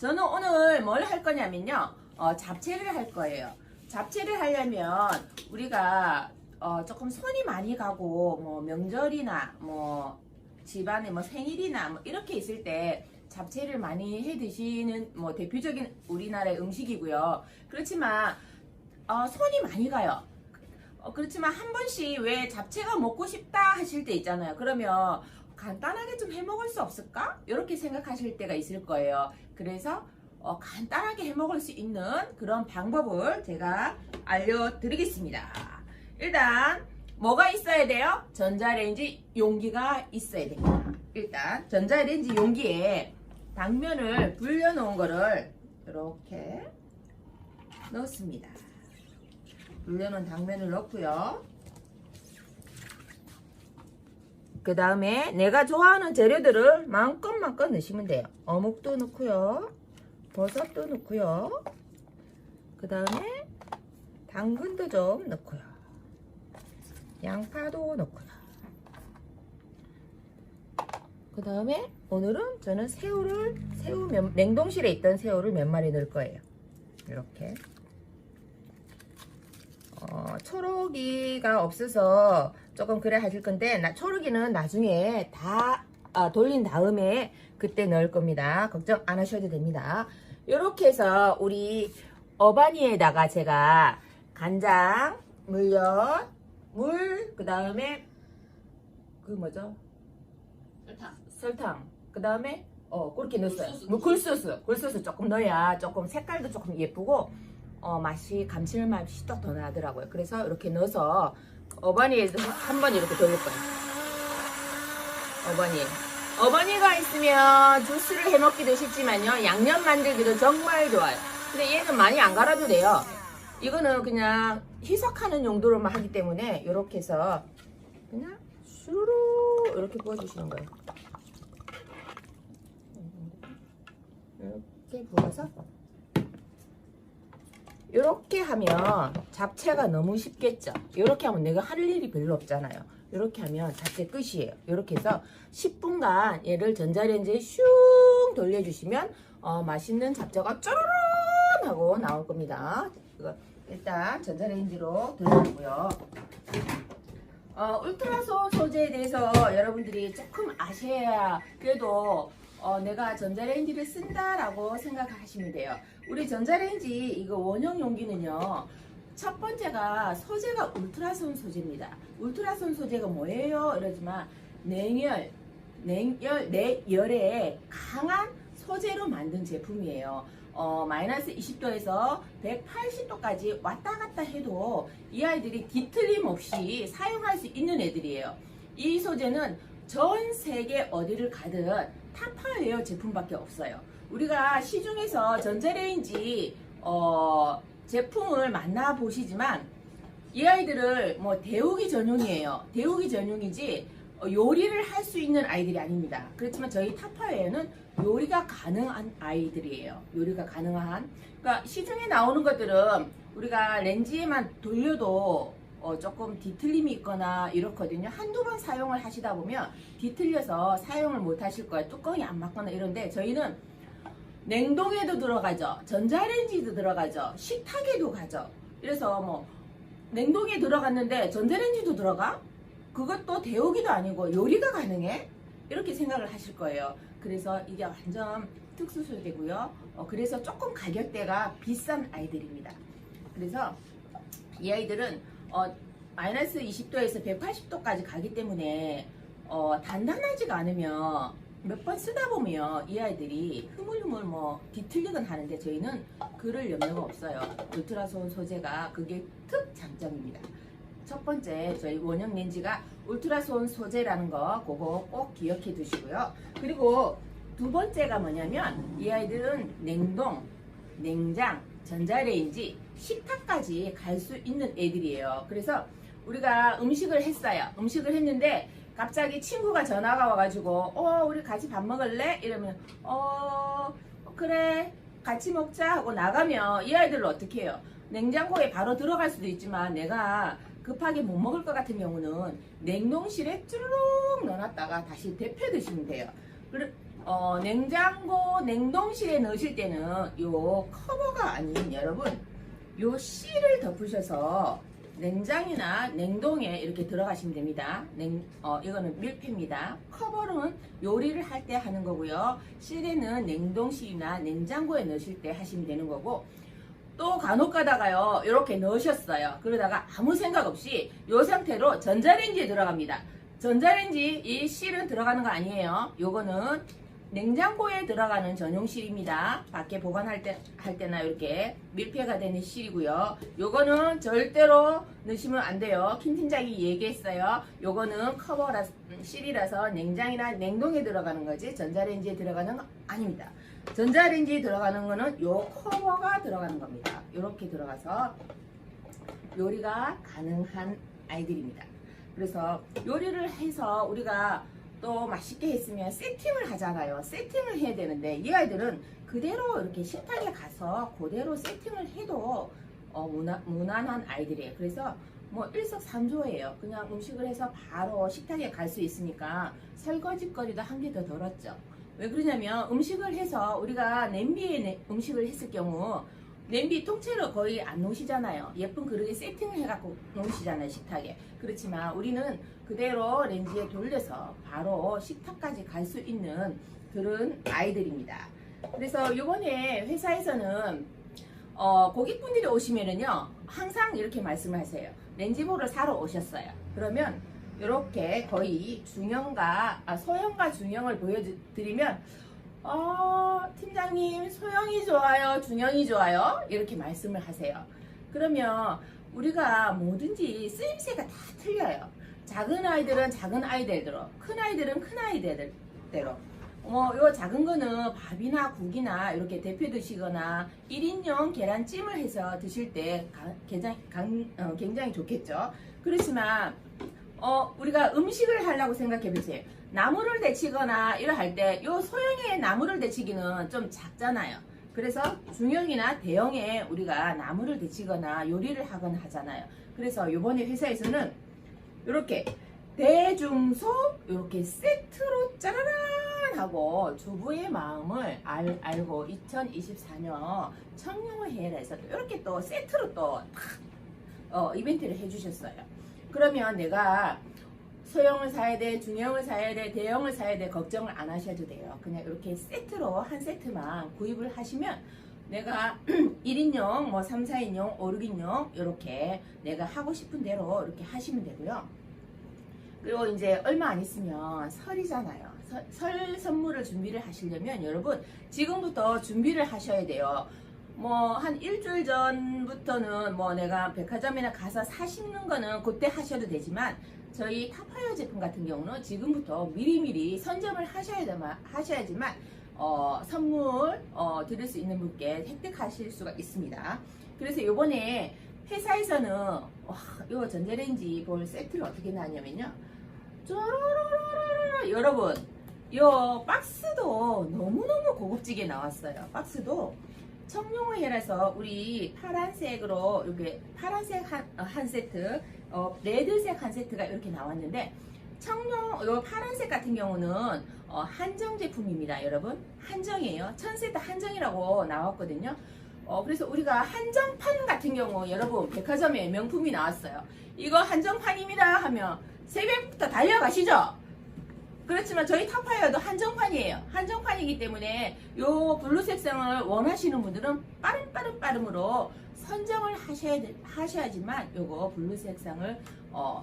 저는 오늘 뭘 할 거냐면요. 잡채를 할 거예요. 잡채를 하려면 우리가 조금 손이 많이 가고 뭐 명절이나 뭐 집안에 뭐 생일이나 뭐 이렇게 있을 때 잡채를 많이 해 드시는 뭐 대표적인 우리나라의 음식이고요. 그렇지만 손이 많이 가요. 그렇지만 한 번씩 왜 잡채가 먹고 싶다 하실 때 있잖아요. 그러면 간단하게 좀 해 먹을 수 없을까? 이렇게 생각하실 때가 있을 거예요. 그래서 간단하게 해 먹을 수 있는 그런 방법을 제가 알려드리겠습니다. 일단 뭐가 있어야 돼요? 전자레인지 용기가 있어야 됩니다. 일단 전자레인지 용기에 당면을 불려놓은 거를 이렇게 넣습니다. 불려놓은 당면을 넣고요. 그 다음에 내가 좋아하는 재료들을 마음껏 넣으시면 돼요. 어묵도 넣고요. 버섯도 넣고요. 그 다음에 당근도 좀 넣고요. 양파도 넣고요. 그 다음에 오늘은 저는 냉동실에 있던 새우를 몇 마리 넣을 거예요. 이렇게. 초록이가 없어서 조금 그래 하실 건데 초록이는 나중에 다 돌린 다음에 그때 넣을 겁니다. 걱정 안 하셔도 됩니다. 이렇게 해서 우리 어바니에다가 제가 간장, 물엿, 물, 그 다음에 그 뭐죠? 설탕. 그 다음에 그렇게 넣었어요. 굴소스 조금 넣어야 조금 색깔도 조금 예쁘고 맛이 감칠맛이 또 더 나더라고요. 그래서 이렇게 넣어서 어바니에도 한번 이렇게 돌릴 거예요. 어바니가 있으면 주스를 해 먹기도 쉽지만요, 양념 만들기도 정말 좋아요. 근데 얘는 많이 안 갈아도 돼요. 이거는 그냥 희석하는 용도로만 하기 때문에 이렇게 해서 그냥 슈루루 이렇게 부어주시는 거예요. 이렇게 부어서 이렇게 하면 잡채가 너무 쉽겠죠. 이렇게 하면 내가 할 일이 별로 없잖아요. 이렇게 하면 잡채 끝이에요. 이렇게 해서 10분간 얘를 전자레인지에 슝 돌려주시면 맛있는 잡채가 쪼르륵 하고 나올 겁니다. 이거 일단 전자레인지로 돌려주고요. 울트라소 소재에 대해서 여러분들이 조금 아셔야 그래도 내가 전자레인지를 쓴다라고 생각하시면 돼요. 우리 전자레인지 이거 원형 용기는요, 첫 번째가 소재가 울트라손 소재입니다. 울트라손 소재가 뭐예요? 이러지만 내열에 강한 소재로 만든 제품이에요. 마이너스 20도에서 180도까지 왔다 갔다 해도 이 아이들이 뒤틀림 없이 사용할 수 있는 애들이에요. 이 소재는 전 세계 어디를 가든 타파웨어 제품밖에 없어요. 우리가 시중에서 전자레인지 제품을 만나보시지만 이 아이들을 뭐 데우기 전용이에요. 데우기 전용이지 요리를 할 수 있는 아이들이 아닙니다. 그렇지만 저희 타파웨어는 요리가 가능한 아이들이에요. 요리가 가능한. 그러니까 시중에 나오는 것들은 우리가 렌즈에만 돌려도 조금 뒤틀림이 있거나 이렇거든요. 한두 번 사용을 하시다 보면 뒤틀려서 사용을 못 하실 거예요. 뚜껑이 안 맞거나 이런데 저희는 냉동에도 들어가죠. 전자레인지도 들어가죠. 식탁에도 가죠. 그래서 뭐 냉동에 들어갔는데 전자레인지도 들어가? 그것도 데우기도 아니고 요리가 가능해? 이렇게 생각을 하실 거예요. 그래서 이게 완전 특수 소재고요. 그래서 조금 가격대가 비싼 아이들입니다. 그래서 이 아이들은 마이너스 20도에서 180도까지 가기 때문에 단단하지가 않으면 몇 번 쓰다 보면 이 아이들이 흐물흐물 뭐 뒤틀리건 하는데 저희는 그럴 염려가 없어요. 울트라손 소재가 그게 특장점입니다. 첫 번째 저희 원형 렌즈가 울트라손 소재라는 거 그거 꼭 기억해 두시고요. 그리고 두 번째가 뭐냐면 이 아이들은 냉동, 냉장, 전자레인지, 식탁까지 갈 수 있는 애들이에요. 그래서 우리가 음식을 했어요. 음식을 했는데 갑자기 친구가 전화가 와가지고 우리 같이 밥 먹을래? 이러면 그래 같이 먹자 하고 나가면 이 아이들을 어떻게 해요? 냉장고에 바로 들어갈 수도 있지만 내가 급하게 못 먹을 것 같은 경우는 냉동실에 쭈르륵 넣어놨다가 다시 데펴 드시면 돼요. 냉장고, 냉동실에 넣으실 때는 요 커버가 아닌 여러분, 요 실을 덮으셔서 냉장이나 냉동에 이렇게 들어가시면 됩니다. 이거는 밀폐입니다. 커버는 요리를 할 때 하는 거고요. 실에는 냉동실이나 냉장고에 넣으실 때 하시면 되는 거고, 또 간혹 가다가요 이렇게 넣으셨어요. 그러다가 아무 생각 없이 요 상태로 전자레인지에 들어갑니다. 전자레인지 이 실은 들어가는 거 아니에요. 요거는 냉장고에 들어가는 전용실입니다. 밖에 보관할 때나 이렇게 밀폐가 되는 실이고요. 요거는 절대로 넣으시면 안 돼요. 김 팀장이 얘기했어요. 요거는 커버라서 실이라서 냉장이나 냉동에 들어가는 거지 전자레인지에 들어가는 거 아닙니다. 전자레인지에 들어가는 거는 요 커버가 들어가는 겁니다. 이렇게 들어가서 요리가 가능한 아이들입니다. 그래서 요리를 해서 우리가 또 맛있게 했으면 세팅을 하잖아요. 세팅을 해야 되는데 이 아이들은 그대로 이렇게 식탁에 가서 그대로 세팅을 해도 무난한 아이들이에요. 그래서 뭐 일석삼조예요. 그냥 음식을 해서 바로 식탁에 갈 수 있으니까 설거지거리도 한 개 더 덜었죠. 왜 그러냐면 음식을 해서 우리가 냄비에 음식을 했을 경우 냄비 통째로 거의 안 놓으시잖아요. 예쁜 그릇에 세팅을 해갖고 놓으시잖아요, 식탁에. 그렇지만 우리는 그대로 렌지에 돌려서 바로 식탁까지 갈 수 있는 그런 아이들입니다. 그래서 이번에 회사에서는 고객분들이 오시면은요 항상 이렇게 말씀을 하세요. 렌지볼을 사러 오셨어요. 그러면 이렇게 거의 소형과 중형을 보여드리면 팀장님 소형이 좋아요 중형이 좋아요 이렇게 말씀을 하세요. 그러면 우리가 뭐든지 쓰임새가 다 틀려요. 작은 아이들은 작은 아이들대로, 큰 아이들은 큰 아이들대로. 요 작은 거는 밥이나 국이나 이렇게 데펴 드시거나 1인용 계란찜을 해서 드실 때 굉장히 좋겠죠. 그렇지만 우리가 음식을 하려고 생각해 보세요. 나무를 데치거나 이러 할 때 요 소형의 나무를 데치기는 좀 작잖아요. 그래서 중형이나 대형에 우리가 나무를 데치거나 요리를 하거나 하잖아요. 그래서 요번에 회사에서는 이렇게 대중소 이렇게 세트로 짜라란 하고 주부의 마음을 알고 2024년 청룡의 해라 해서 이렇게 또 세트로 또 이벤트를 해주셨어요. 그러면 내가 소형을 사야 돼, 중형을 사야 돼, 대형을 사야 돼 걱정을 안 하셔도 돼요. 그냥 이렇게 세트로 한 세트만 구입을 하시면 내가 1인용, 뭐 3, 4인용, 5, 6인용 이렇게 내가 하고 싶은 대로 이렇게 하시면 되고요. 그리고 이제 얼마 안 있으면 설이잖아요. 설 선물을 준비를 하시려면 여러분 지금부터 준비를 하셔야 돼요. 뭐 한 일주일 전부터는 뭐 내가 백화점이나 가서 사시는 거는 그때 하셔도 되지만 저희 타파이어 제품 같은 경우는 지금부터 미리미리 선점을 하셔야지만 선물 드릴 수 있는 분께 획득하실 수가 있습니다. 그래서 요번에 회사에서는 요 전자레인지 볼 세트를 어떻게 나왔냐면요. 쪼로로로로로 여러분 요 박스도 너무너무 고급지게 나왔어요. 박스도 청룡의 해라서 우리 파란색으로 이렇게 파란색 한 세트, 레드색 한 세트가 이렇게 나왔는데 청룡 요 파란색 같은 경우는 한정 제품입니다. 여러분 한정이에요. 1000세트 한정이라고 나왔거든요. 그래서 우리가 한정판 같은 경우 여러분 백화점에 명품이 나왔어요. 이거 한정판입니다 하면 새벽부터 달려가시죠. 그렇지만 저희 타파이어도 한정판이에요. 한정판이기 때문에 요 블루 색상을 원하시는 분들은 빠름으로 선정을 하셔야지만 요거 블루 색상을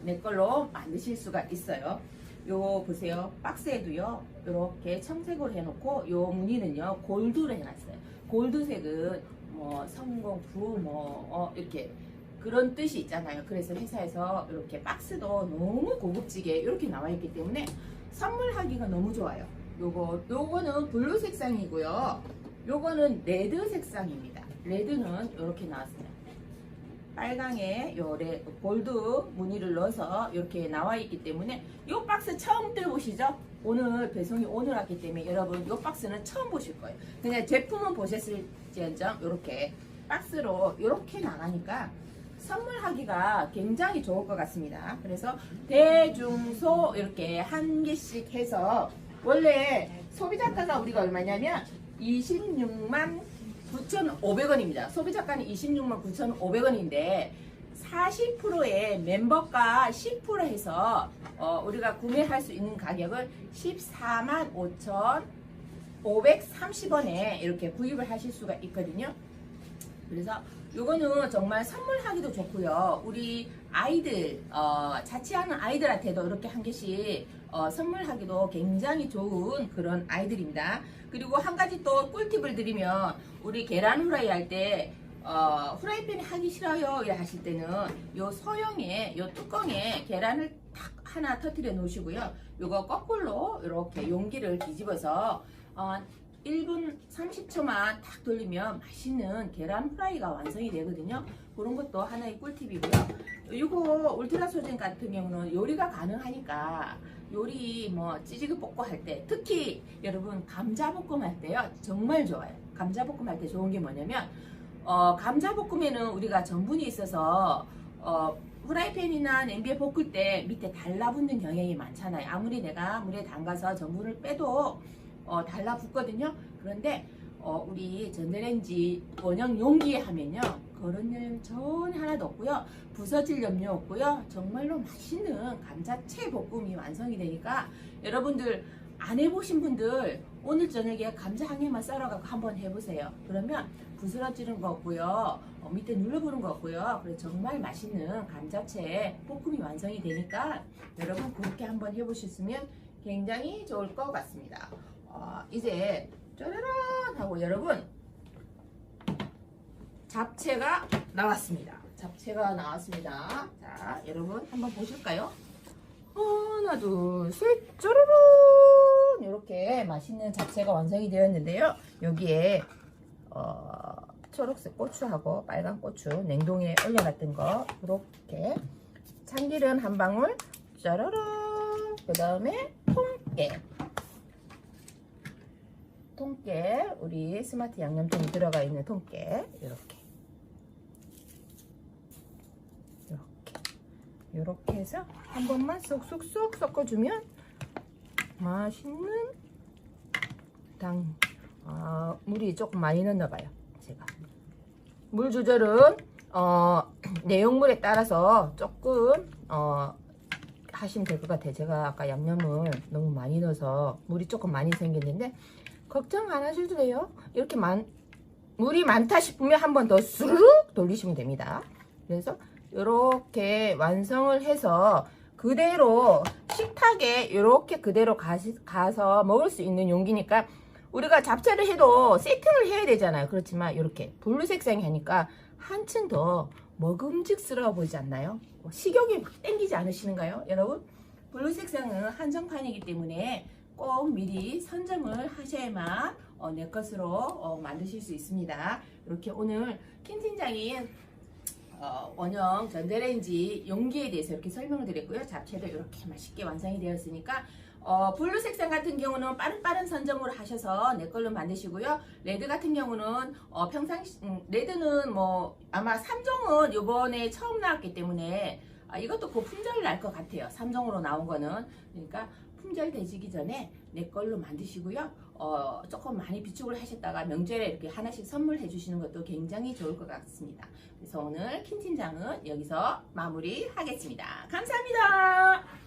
내 걸로 만드실 수가 있어요. 요거 보세요. 박스에도요 이렇게 청색으로 해놓고 요 무늬는요 골드로 해놨어요. 골드색은 뭐 성공부 이렇게 그런 뜻이 있잖아요. 그래서 회사에서 이렇게 박스도 너무 고급지게 이렇게 나와 있기 때문에 선물하기가 너무 좋아요. 요거는 블루 색상이고요. 요거는 레드 색상입니다. 레드는 이렇게 나왔어요. 빨강에 요 골드 무늬를 넣어서 이렇게 나와 있기 때문에 요 박스 처음 뜯어보시죠? 오늘 배송이 오늘 왔기 때문에 여러분 요 박스는 처음 보실 거예요. 그냥 제품은 보셨을지언정 이렇게 박스로 이렇게 나가니까 선물하기가 굉장히 좋을 것 같습니다. 그래서 대중소 이렇게 한 개씩 해서 원래 소비자가가 우리가 얼마냐면 26만 9,500원입니다. 소비자가는 26만 9,500원인데 40%의 멤버가 10% 해서 우리가 구매할 수 있는 가격을 14만 5,530원에 이렇게 구입을 하실 수가 있거든요. 그래서 요거는 정말 선물하기도 좋고요. 우리 아이들 자취하는 아이들한테도 이렇게 한 개씩 선물하기도 굉장히 좋은 그런 아이들입니다. 그리고 한 가지 또 꿀팁을 드리면 우리 계란 후라이 할 때 후라이팬이 하기 싫어요 하실 때는 요 소형의 요 뚜껑에 계란을 탁 하나 터뜨려 놓으시고요. 요거 거꾸로 이렇게 용기를 뒤집어서 1분 30초만 탁 돌리면 맛있는 계란 후라이가 완성이 되거든요. 그런 것도 하나의 꿀팁이고요. 이거 울트라 소젠 같은 경우는 요리가 가능하니까 요리 뭐 찌개기 볶고 할 때 특히 여러분 감자볶음 할 때요 정말 좋아요. 감자볶음 할 때 좋은 게 뭐냐면 감자볶음에는 우리가 전분이 있어서 후라이팬이나 냄비에 볶을 때 밑에 달라붙는 경향이 많잖아요. 아무리 내가 물에 담가서 전분을 빼도 달라붙거든요. 그런데 우리 전자레인지 원형 용기에 하면요 그런 일 전혀 하나도 없고요. 부서질 염려 없고요. 정말로 맛있는 감자채 볶음이 완성이 되니까 여러분들 안 해보신 분들 오늘 저녁에 감자 한 개만 썰어갖고 한번 해보세요. 그러면 부스러지는 거 없고요. 밑에 눌러보는 거 없고요. 그래서 정말 맛있는 감자채 볶음이 완성이 되니까 여러분 그렇게 한번 해보셨으면 굉장히 좋을 것 같습니다. 이제 짜라란 하고 여러분 잡채가 나왔습니다. 잡채가 나왔습니다. 자 여러분 한번 보실까요? 하나 둘셋 짜라란 이렇게 맛있는 잡채가 완성이 되었는데요. 여기에 초록색 고추하고 빨간 고추 냉동에 올려놨던 거 이렇게 참기름 한 방울 짜라란 그 다음에 통깨 우리 스마트 양념통이 들어가 있는 통깨 이렇게 해서 한 번만 쏙쏙쏙 섞어주면 맛있는 물이 조금 많이 넣어봐요. 제가 물 조절은 내용물에 따라서 조금 하시면 될 것 같아요. 제가 아까 양념을 너무 많이 넣어서 물이 조금 많이 생겼는데 걱정 안 하셔도 돼요. 이렇게 물이 많다 싶으면 한 번 더 수르륵 돌리시면 됩니다. 그래서 이렇게 완성을 해서 그대로 식탁에 이렇게 그대로 가서 먹을 수 있는 용기니까 우리가 잡채를 해도 세팅을 해야 되잖아요. 그렇지만 이렇게 블루 색상이 하니까 한층 더 먹음직스러워 보이지 않나요? 식욕이 막 땡기지 않으시는가요? 여러분 블루 색상은 한정판이기 때문에 꼭 미리 선점을 하셔야만 내 것으로 만드실 수 있습니다. 이렇게 오늘 킨 팀장이 원형 전자레인지 용기에 대해서 이렇게 설명을 드렸고요. 잡채도 이렇게 맛있게 완성이 되었으니까 블루 색상 같은 경우는 빠른 선점으로 하셔서 내 걸로 만드시고요. 레드 같은 경우는 레드는 뭐 아마 3종은 요번에 처음 나왔기 때문에 이것도 곧 품절 날 것 같아요. 3종으로 나온 거는. 그러니까 품절 되시기 전에 내 걸로 만드시고요. 조금 많이 비축을 하셨다가 명절에 이렇게 하나씩 선물해 주시는 것도 굉장히 좋을 것 같습니다. 그래서 오늘 킨 팀장은 여기서 마무리 하겠습니다. 감사합니다.